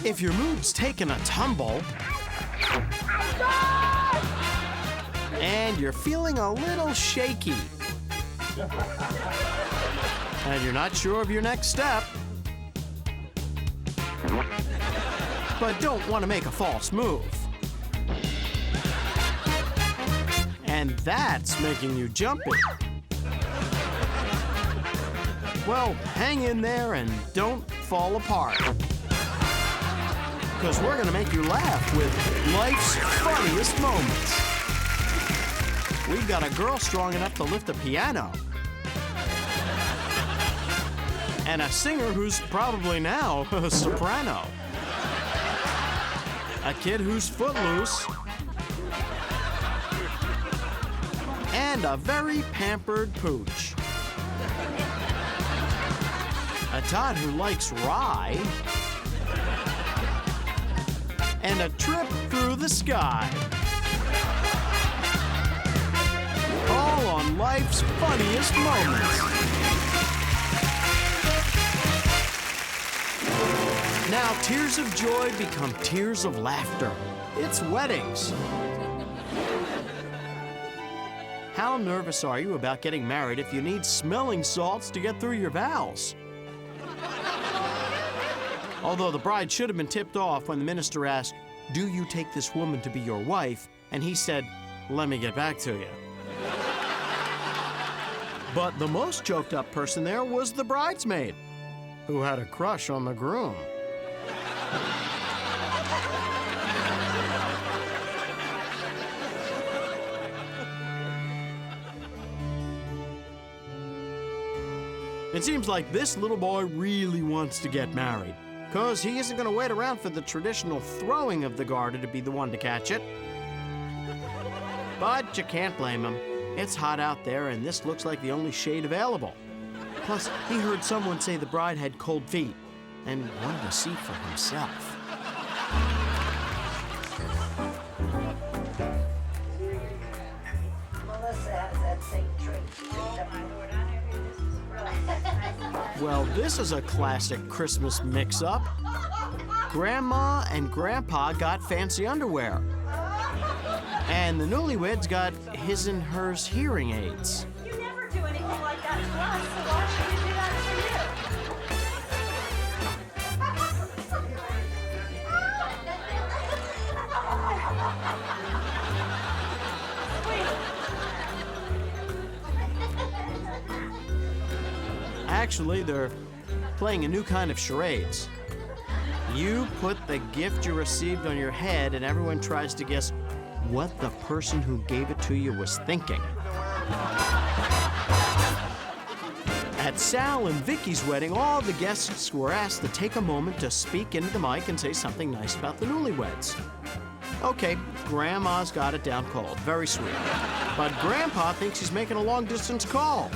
If your mood's taking a tumble, and you're feeling a little shaky, and you're not sure of your next step, but don't want to make a false move, and that's making you jumpy, well, hang in there and don't fall apart. Because we're going to make you laugh with life's funniest moments. We've got a girl strong enough to lift a piano. And a singer who's probably now a soprano. A kid who's footloose. And a very pampered pooch. A tot who likes rye. And a trip through the sky. All on life's funniest moments. Now tears of joy become tears of laughter. It's weddings. How nervous are you about getting married if you need smelling salts to get through your vows? Although the bride should have been tipped off when the minister asked, "Do you take this woman to be your wife?" And he said, "Let me get back to you." But the most choked up person there was the bridesmaid, who had a crush on the groom. It seems like this little boy really wants to get married, because he isn't going to wait around for the traditional throwing of the garter to be the one to catch it. But you can't blame him. It's hot out there, and this looks like the only shade available. Plus, he heard someone say the bride had cold feet and wanted to see for himself. Melissa has that same trait. Well, this is a classic Christmas mix-up. Grandma and Grandpa got fancy underwear. And the newlyweds got his and hers hearing aids. You never do anything like that to us, so why should we do that for you? Actually, they're playing a new kind of charades. You put the gift you received on your head, and everyone tries to guess what the person who gave it to you was thinking. At Sal and Vicky's wedding, all the guests were asked to take a moment to speak into the mic and say something nice about the newlyweds. Okay, Grandma's got it down cold, very sweet. But Grandpa thinks he's making a long-distance call.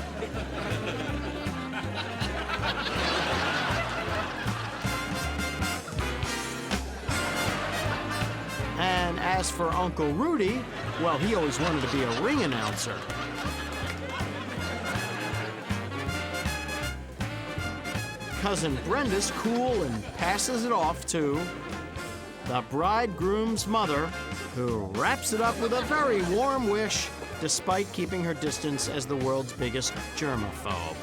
And as for Uncle Rudy, well, he always wanted to be a ring announcer. Cousin Brenda's cool and passes it off to the bridegroom's mother, who wraps it up with a very warm wish, despite keeping her distance as the world's biggest germaphobe.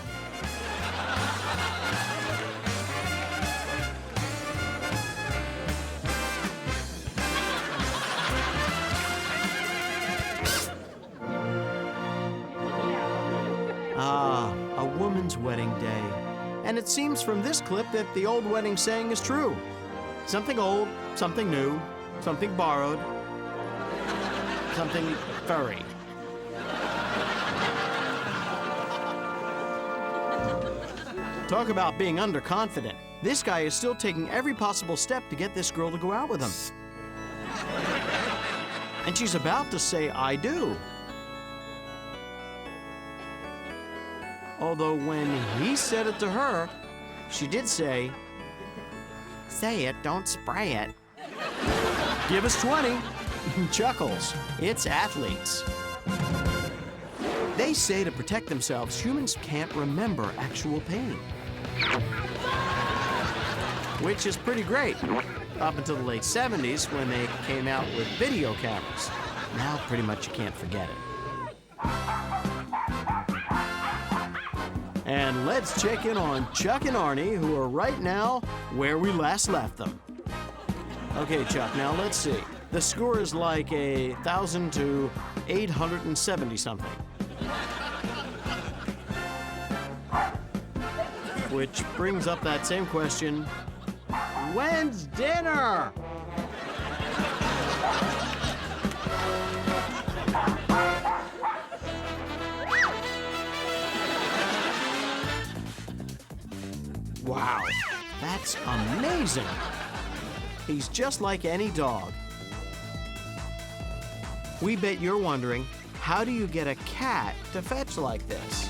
A woman's wedding day. And it seems from this clip that the old wedding saying is true. Something old, something new, something borrowed, something furry. Talk about being underconfident. This guy is still taking every possible step to get this girl to go out with him. And she's about to say, "I do." Although when he said it to her, she did say, "Say it, don't spray it." Give us 20. Chuckles. It's athletes. They say to protect themselves, humans can't remember actual pain. which is pretty great, up until the late 70s when they came out with video cameras. Now pretty much you can't forget it. And let's check in on Chuck and Arnie, who are right now where we last left them. Okay, Chuck, now let's see. The score is like 1,000 to 870 something. Which brings up that same question, when's dinner? Wow, that's amazing. He's just like any dog. We bet you're wondering, how do you get a cat to fetch like this?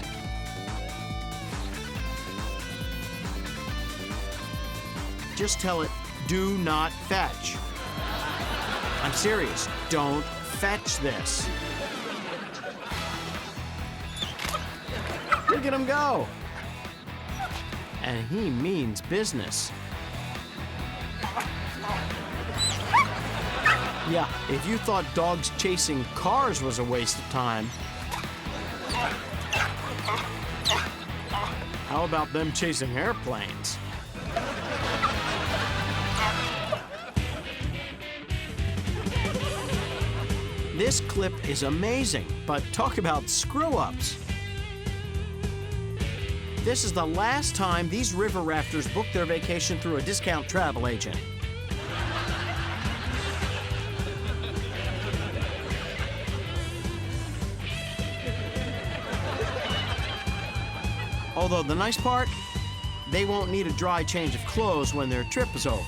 Just tell it, do not fetch. I'm serious, don't fetch this. Look at him go. And he means business. Yeah, if you thought dogs chasing cars was a waste of time, how about them chasing airplanes? This clip is amazing, but talk about screw-ups. This is the last time these river rafters booked their vacation through a discount travel agent. Although the nice part, they won't need a dry change of clothes when their trip is over.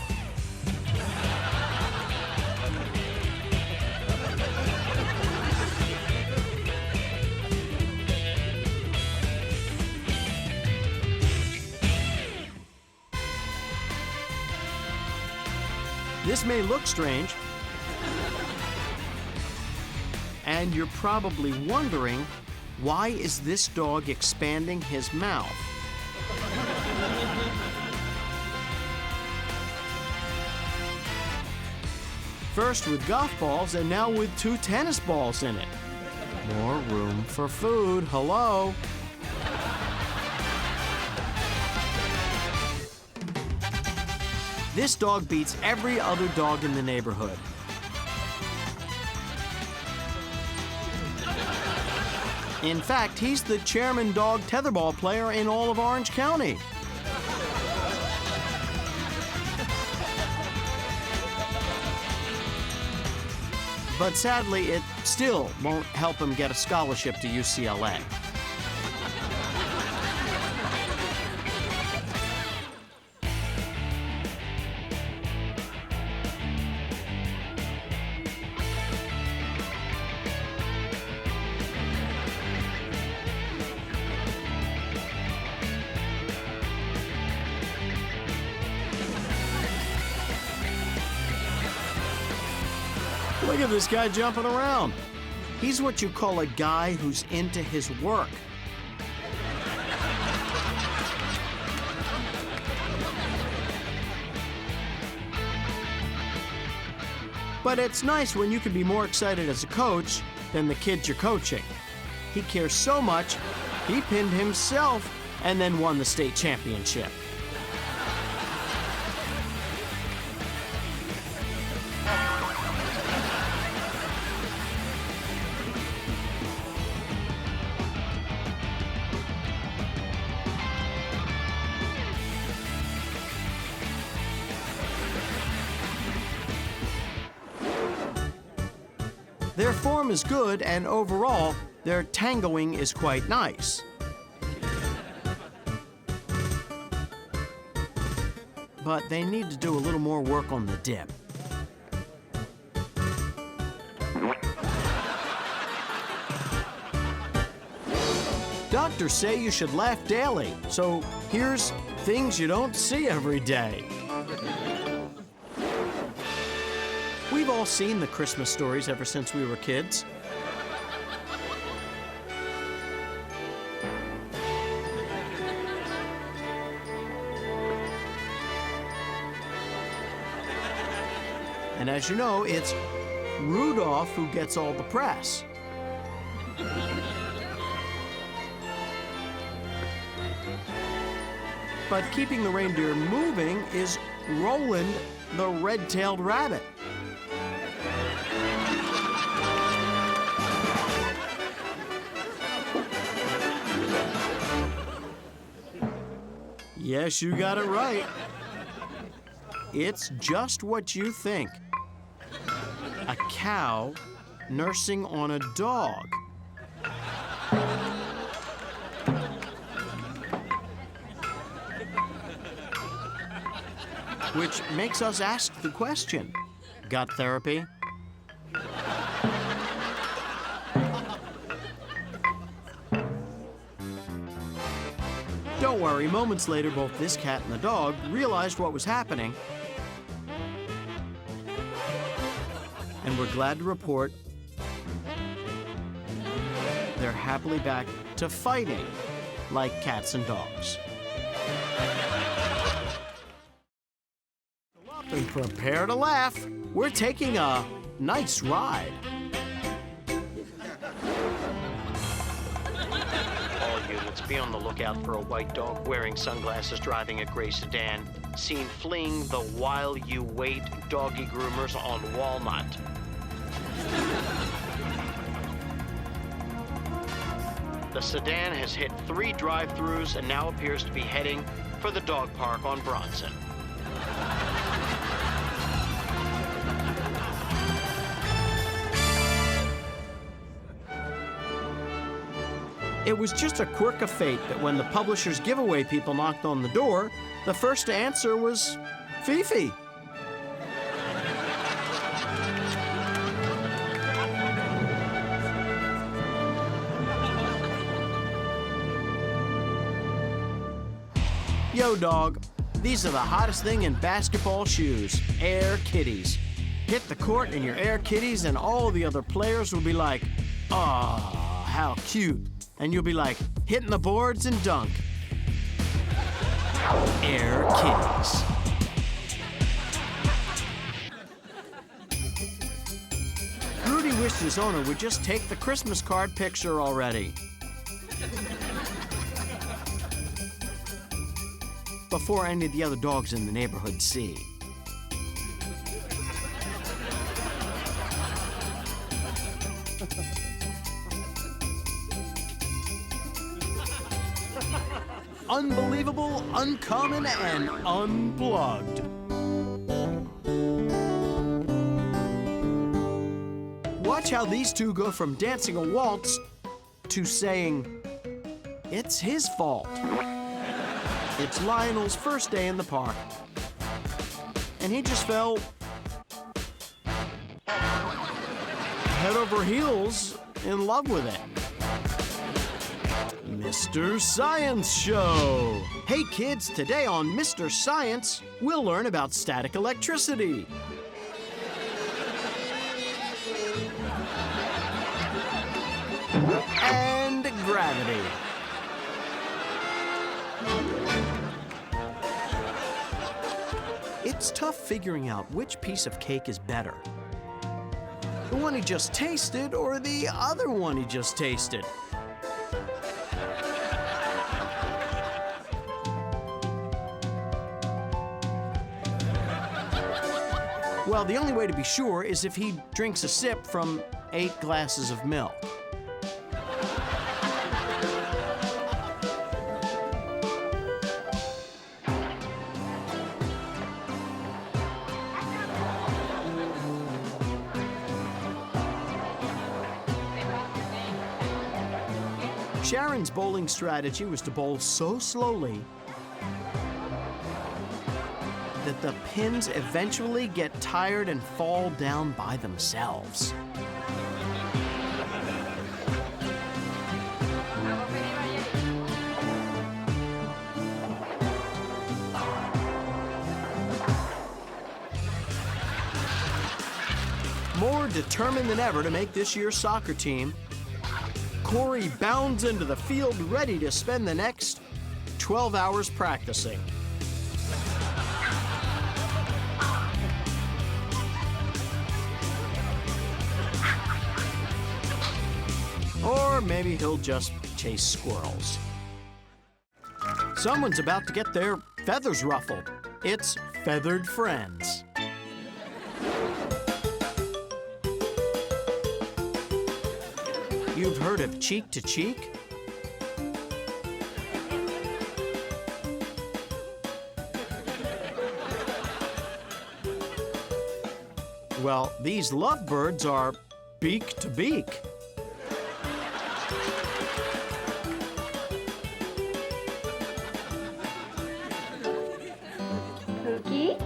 This may look strange, and you're probably wondering, why is this dog expanding his mouth? First with golf balls, and now with 2 tennis balls in it. More room for food, hello? This dog beats every other dog in the neighborhood. In fact, he's the chairman dog tetherball player in all of Orange County. But sadly, it still won't help him get a scholarship to UCLA. Look at this guy jumping around. He's what you call a guy who's into his work. But it's nice when you can be more excited as a coach than the kids you're coaching. He cares so much, he pinned himself and then won the state championship. Their form is good, and overall, their tangoing is quite nice. But they need to do a little more work on the dip. Doctors say you should laugh daily, so here's things you don't see every day. We've all seen the Christmas stories ever since we were kids. And as you know, it's Rudolph who gets all the press. But keeping the reindeer moving is Roland the red-tailed rabbit. Yes, you got it right. It's just what you think. A cow nursing on a dog. Which makes us ask the question, gut therapy? Don't worry, moments later, both this cat and the dog realized what was happening. And we're glad to report they're happily back to fighting like cats and dogs. And prepare to laugh. We're taking a nice ride. All units, be on the lookout for a white dog wearing sunglasses driving a gray sedan, seen fleeing the while you wait doggy groomers on Walnut. The sedan has hit 3 drive-thrus and now appears to be heading for the dog park on Bronson. It was just a quirk of fate that when the publisher's giveaway people knocked on the door, the first to answer was Fifi. Yo, dog, these are the hottest thing in basketball shoes, Air Kitties. Hit the court in your Air Kitties and all the other players will be like, "Ah, how cute." And you'll be like, hitting the boards and dunk. Air Kitties. Rudy wished his owner would just take the Christmas card picture already. Before any of the other dogs in the neighborhood see. Unbelievable, uncommon, and unplugged. Watch how these two go from dancing a waltz to saying, it's his fault. It's Lionel's first day in the park, and he just fell head over heels in love with it. Mr. Science Show. Hey kids, today on Mr. Science, we'll learn about static electricity. And gravity. It's tough figuring out which piece of cake is better. The one he just tasted or the other one he just tasted. Well, the only way to be sure is if he drinks a sip from 8 glasses of milk. Sharon's bowling strategy was to bowl so slowly that the pins eventually get tired and fall down by themselves. More determined than ever to make this year's soccer team, Corey bounds into the field ready to spend the next 12 hours practicing. maybe he'll just chase squirrels. Someone's about to get their feathers ruffled. It's feathered friends. You've heard of cheek to cheek? Well, these lovebirds are beak to beak. Pookie,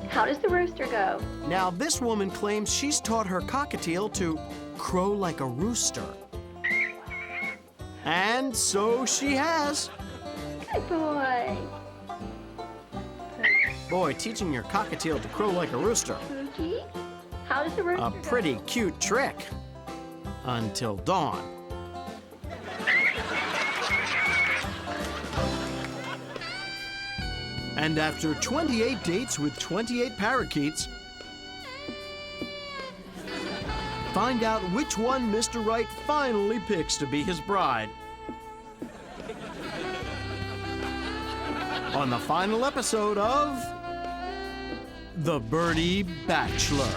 how does the rooster go? Now, this woman claims she's taught her cockatiel to crow like a rooster. And so she has. Good boy. Boy, teaching your cockatiel to crow like a rooster. Pookie, how does the rooster A go? pretty cute trick. Until dawn. And after 28 dates with 28 parakeets, find out which one Mr. Right finally picks to be his bride. On the final episode of The Birdie Bachelor.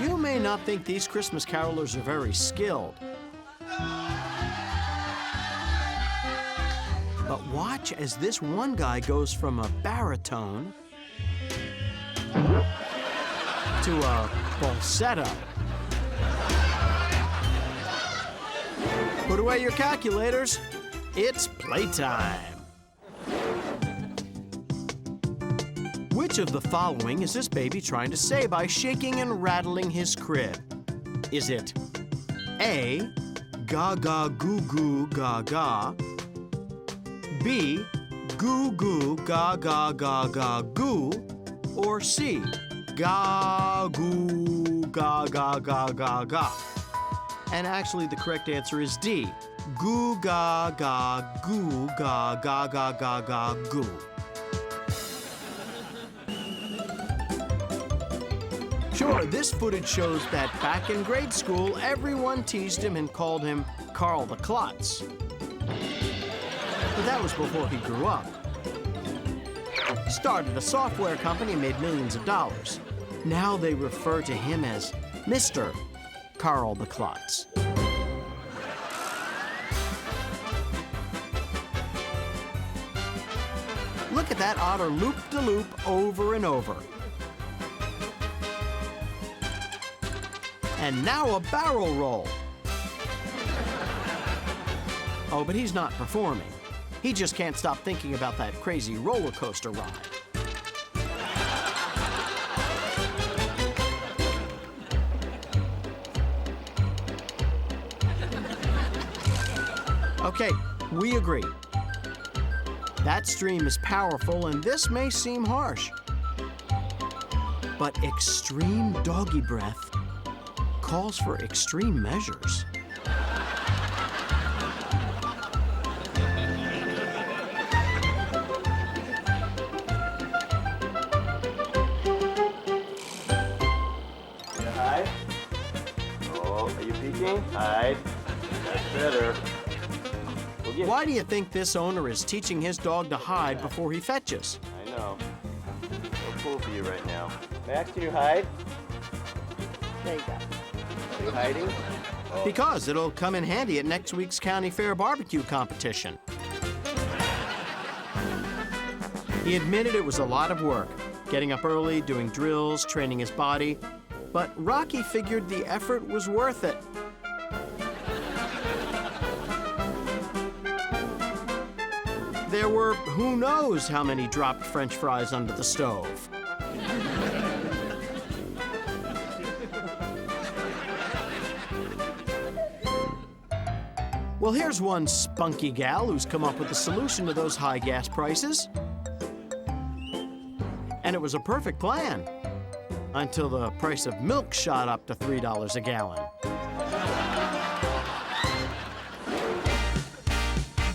You may not think these Christmas carolers are very skilled. But watch as this one guy goes from a baritone to a falsetto. Put away your calculators. It's playtime. Which of the following is this baby trying to say by shaking and rattling his crib? Is it A, gaga goo goo gaga, B, goo goo gaga gaga goo, or C, ga goo ga ga ga ga ga? And actually the correct answer is D, goo ga ga goo ga ga ga ga ga goo. Sure, this footage shows that back in grade school, everyone teased him and called him Carl the Klutz. But that was before he grew up. Started a software company and made millions of dollars. Now they refer to him as Mr. Carl the Klutz. Look at that otter loop-de-loop over and over. And now a barrel roll. Oh, but he's not performing. He just can't stop thinking about that crazy roller coaster ride. Okay, we agree. That stream is powerful and this may seem harsh. But extreme doggy breath calls for extreme measures. Hide. Oh, are you peeking? Hide. That's better. We'll get Why do you think this owner is teaching his dog to hide before he fetches? I know. So cool for you right now. Max, can you hide? There you go. Are you hiding? Oh. Because it'll come in handy at next week's county fair barbecue competition. He admitted it was a lot of work, getting up early, doing drills, training his body, but Rocky figured the effort was worth it. There were who knows how many dropped French fries under the stove. Well, here's one spunky gal who's come up with a solution to those high gas prices. And it was a perfect plan. Until the price of milk shot up to $3 a gallon.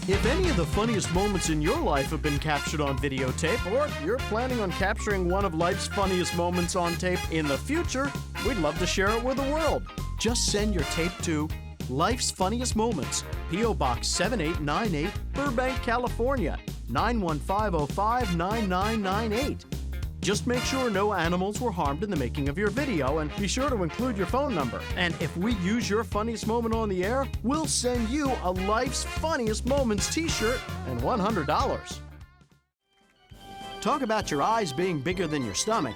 If any of the funniest moments in your life have been captured on videotape, or you're planning on capturing one of life's funniest moments on tape in the future, we'd love to share it with the world. Just send your tape to Life's Funniest Moments, P.O. Box 7898, Burbank, California, 91505-9998. Just make sure no animals were harmed in the making of your video, and be sure to include your phone number. And if we use your funniest moment on the air, we'll send you a Life's Funniest Moments t-shirt and $100. Talk about your eyes being bigger than your stomach.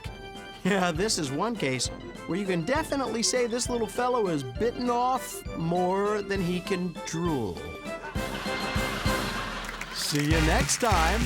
Yeah, this is one case where you can definitely say this little fellow is bitten off more than he can drool. See you next time.